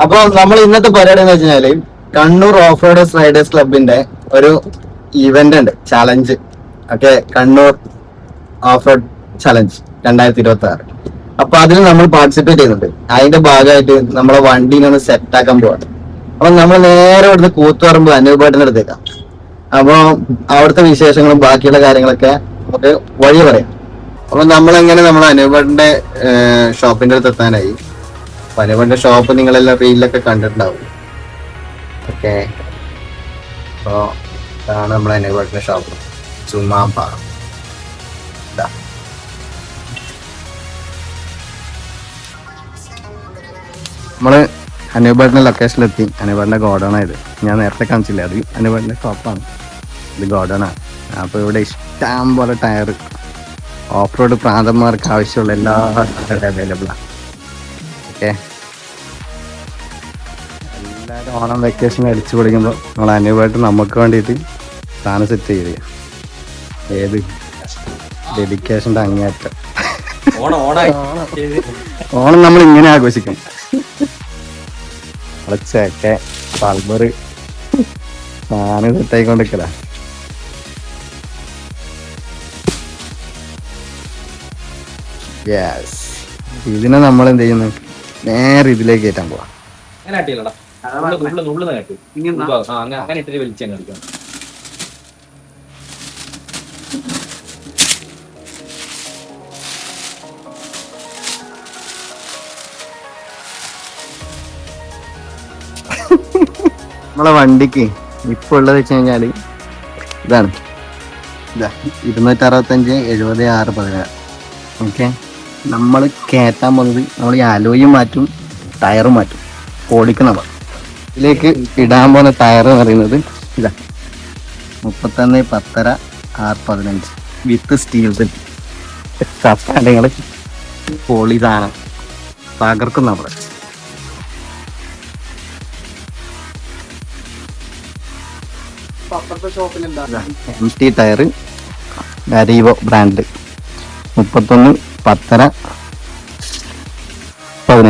അപ്പൊ നമ്മൾ ഇന്നത്തെ പരിപാടി എന്ന് വെച്ചാല് കണ്ണൂർ ഓഫ് റോഡേഴ്സ് റൈഡേഴ്സ് ക്ലബിന്റെ ഒരു ഇവന്റ് ഉണ്ട്, challenge. Okay, Kannur off road challenge 2026. അപ്പൊ അതിൽ നമ്മൾ പാർട്ടിസിപ്പേറ്റ് ചെയ്യുന്നുണ്ട്. അതിന്റെ ഭാഗമായിട്ട് നമ്മളെ വണ്ടീനെ ഒന്ന് സെറ്റ് ആക്കാൻ പോവാണ്. അപ്പൊ നമ്മൾ നേരെ ഇവിടുന്ന് കൂത്തുപറമ്പ് അനൂപേട്ടൻ്റെ അടുത്തേക്കാം. അപ്പൊ അവിടുത്തെ വിശേഷങ്ങളും ബാക്കിയുള്ള കാര്യങ്ങളൊക്കെ നമുക്ക് വഴി പറയാം. അപ്പൊ നമ്മളെങ്ങനെ നമ്മൾ അനൂപേട്ടന്റെ ഷോപ്പിന്റെ അടുത്ത് എത്താനായി. അനൂപേട്ടന്റെ ഷോപ്പ് നിങ്ങളെല്ലാം റീലിലൊക്കെ കണ്ടിട്ടുണ്ടാവും. ഓക്കെ, അപ്പൊ ഇതാണ് നമ്മളെ അനൂപേട്ടന്റെ ഷോപ്പ്, ചുമ്മാപ്പ. നമ്മള് അനൂപേട്ടന്റെ ലൊക്കേഷനിലെത്തി. അനൂപേട്ടന്റെ ഗോഡൗൺ ആയത് ഞാൻ നേരത്തെ കാണിച്ചില്ല, അത് അനൂപേട്ടന്റെ ഷോപ്പാണ്, ഇത് ഗോഡൗണാണ്. അപ്പൊ ഇവിടെ ഇഷ്ടം പോലെ ടയർ, ഓഫ് റോഡ് പ്രാന്തന്മാർക്ക് ആവശ്യമുള്ള എല്ലാ ടയറും അവൈലബിൾ ആണ്. ഓക്കെ, എല്ലാവരും ഓണം വെക്കേഷൻ അടിച്ചു പൊളിക്കുമ്പോൾ നമ്മൾ അനൂപേട്ടൻ നമുക്ക് വേണ്ടിയിട്ട് സാധനം സെറ്റ് ചെയ്ത്, ഏത് ഡെഡിക്കേഷൻ്റെ അങ്ങേയറ്റം. ഓണം നമ്മൾ ഇങ്ങനെ ആഘോഷിക്കും. ചേക്കെ പൾബർ സാധനം സെറ്റായിക്കൊണ്ടിരിക്കല. യെസ്, ഇതിനെ നമ്മൾ എന്ത് ചെയ്യുന്നു, നേരെ ഇതിലേക്ക് കയറ്റാൻ പോവാ. നമ്മളെ വണ്ടിക്ക് ഇപ്പൊ ഉള്ളത് വെച്ച് കഴിഞ്ഞാല് ഇതാണ്, 265 70 6 16. ഓക്കെ, നമ്മൾ കയറ്റാൻ പോകുന്നത് നമ്മൾ ഈ അലോയും മാറ്റും ടയറും മാറ്റും, ഓടിക്കണം. ഇതിലേക്ക് ഇടാൻ പോകുന്ന ടയർ എന്ന് പറയുന്നത് ഇതാ 31 10 6 15 വിത്ത് സ്റ്റീൽ നിങ്ങൾ പോളി സാധനം തകർക്കും നമ്മള്. MT ടയർ അരീവോ ബ്രാൻഡ് 31 10 15.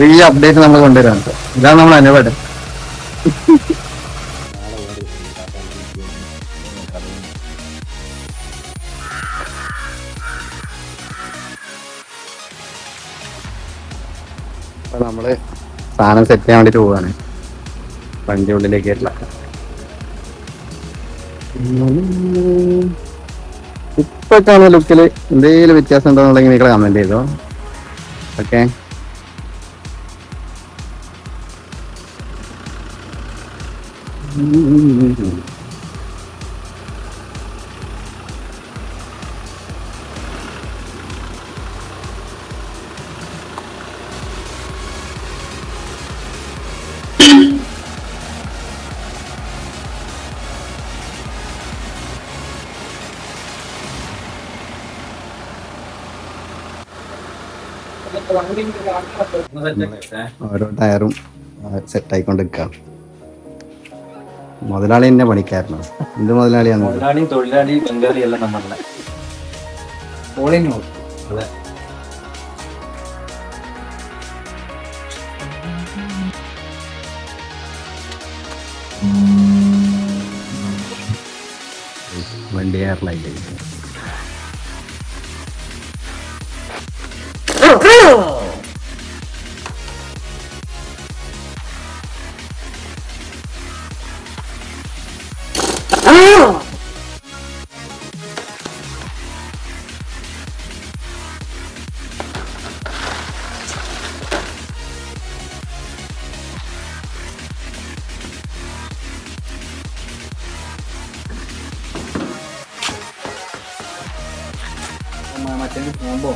ഈ അപ്ഡേറ്റ് നമ്മൾ കൊണ്ടുവരാൻ, ഇതാണ് നമ്മൾ അനുഭവം. അപ്പൊ നമ്മള് സാധനം സെറ്റ് ചെയ്യാൻ വേണ്ടിട്ട് പോവാണ് വണ്ടി ഉള്ളിലേക്ക്. ഇപ്പൊ കാണുന്ന ലുക്കില് എന്തെങ്കിലും വ്യത്യാസം ഉണ്ടോ എന്നുണ്ടെങ്കിൽ നിങ്ങൾ കമന്റ് ചെയ്തോ. ഓക്കെ, ഓരോ ടയറും സെറ്റ് ആയിക്കൊണ്ടിരിക്കാം. മുതലാളി തന്നെ പണിക്കാരനോ? എന്ത് മുതലാളിയാണ്? മുതലാളി, തൊഴിലാളി, ബംഗാളി എല്ലാം നമ്മളുടെ അതെ. വണ്ടി എയർലൈറ്റ് മറ്റേ പോകുമ്പോ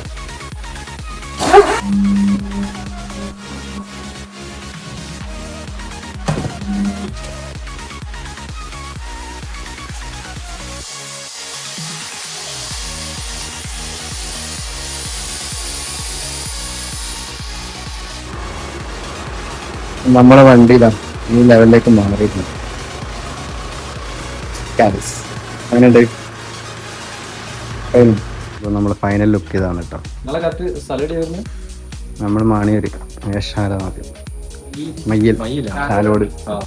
നമ്മളെ വണ്ടി ഇതാ ഈ ലെവലിലേക്ക് മാറിയിട്ടുണ്ട്. അങ്ങനെയുണ്ട്. നമ്മൾ ഫൈനൽ ലുക്ക് ഇതാണ് കേട്ടോ. നിങ്ങളെ കറക്റ്റ് സ്ഥലം വരുന്നത് നമ്മൾ മാണിയൂര് മേശാല മയ്യൽ മയ്യിലാണ്. ചാലോട്. ആ